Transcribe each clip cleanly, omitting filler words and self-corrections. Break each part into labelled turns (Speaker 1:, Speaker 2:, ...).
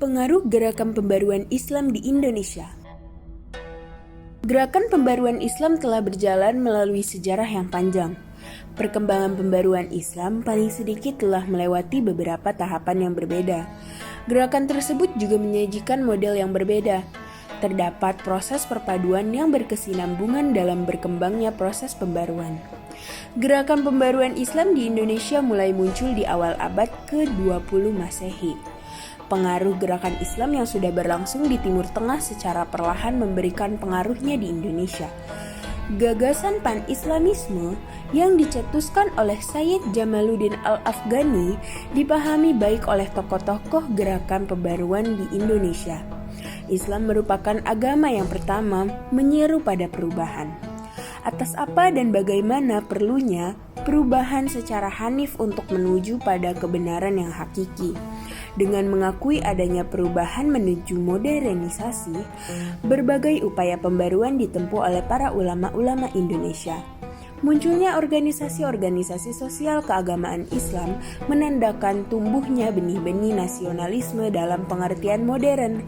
Speaker 1: Pengaruh gerakan pembaruan Islam di Indonesia. Gerakan pembaruan Islam telah berjalan melalui sejarah yang panjang. Perkembangan pembaruan Islam paling sedikit telah melewati beberapa tahapan yang berbeda. Gerakan tersebut juga menyajikan model yang berbeda. Terdapat proses perpaduan yang berkesinambungan dalam berkembangnya proses pembaruan. Gerakan pembaruan Islam di Indonesia mulai muncul di awal abad ke-20 Masehi. Pengaruh gerakan Islam yang sudah berlangsung di Timur Tengah secara perlahan memberikan pengaruhnya di Indonesia. Gagasan pan-Islamisme yang dicetuskan oleh Sayyid Jamaluddin Al-Afghani dipahami baik oleh tokoh-tokoh gerakan pembaruan di Indonesia. Islam merupakan agama yang pertama menyeru pada perubahan. Atas apa dan bagaimana perlunya perubahan secara hanif untuk menuju pada kebenaran yang hakiki. Dengan mengakui adanya perubahan menuju modernisasi, berbagai upaya pembaruan ditempuh oleh para ulama-ulama Indonesia. Munculnya organisasi-organisasi sosial keagamaan Islam menandakan tumbuhnya benih-benih nasionalisme dalam pengertian modern.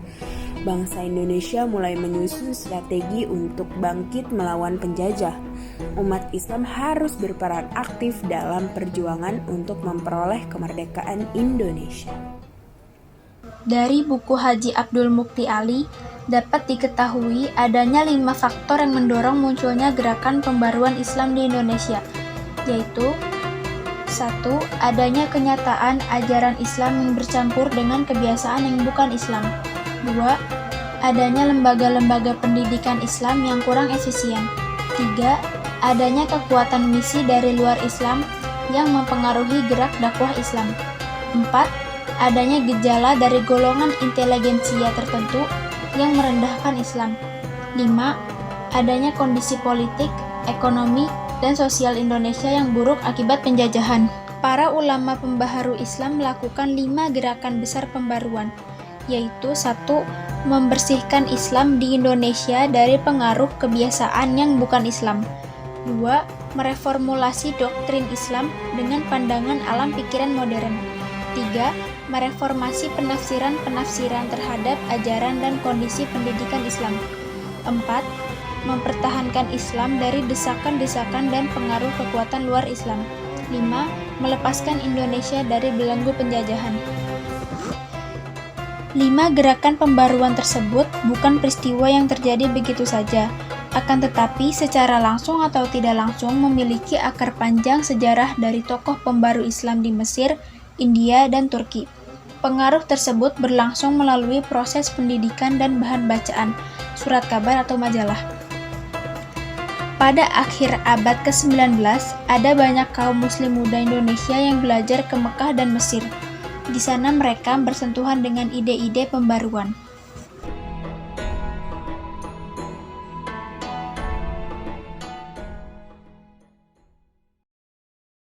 Speaker 1: Bangsa Indonesia mulai menyusun strategi untuk bangkit melawan penjajah. Umat Islam harus berperan aktif dalam perjuangan untuk memperoleh kemerdekaan Indonesia.
Speaker 2: Dari buku Haji Abdul Mukti Ali, dapat diketahui adanya 5 faktor yang mendorong munculnya gerakan pembaruan Islam di Indonesia, yaitu 1. Adanya kenyataan ajaran Islam yang bercampur dengan kebiasaan yang bukan Islam. 2. Adanya lembaga-lembaga pendidikan Islam yang kurang efisien. 3. Adanya kekuatan misi dari luar Islam yang mempengaruhi gerak dakwah Islam. 4. Adanya gejala dari golongan inteligensia tertentu yang merendahkan Islam. 5. Adanya kondisi politik, ekonomi, dan sosial Indonesia yang buruk akibat penjajahan. Para ulama pembaharu Islam melakukan 5 gerakan besar pembaruan, yaitu 1. Membersihkan Islam di Indonesia dari pengaruh kebiasaan yang bukan Islam. 2. Mereformulasi doktrin Islam dengan pandangan alam pikiran modern. 3. Mereformasi penafsiran-penafsiran terhadap ajaran dan kondisi pendidikan Islam. 4. Mempertahankan Islam dari desakan-desakan dan pengaruh kekuatan luar Islam. 5. Melepaskan Indonesia dari belenggu penjajahan. 5 gerakan pembaruan tersebut bukan peristiwa yang terjadi begitu saja, akan tetapi secara langsung atau tidak langsung memiliki akar panjang sejarah dari tokoh pembaru Islam di Mesir, India, dan Turki. Pengaruh tersebut berlangsung melalui proses pendidikan dan bahan bacaan, surat kabar atau majalah. Pada akhir abad ke-19, ada banyak kaum muslim muda Indonesia yang belajar ke Mekah dan Mesir. Di sana mereka bersentuhan dengan ide-ide pembaruan.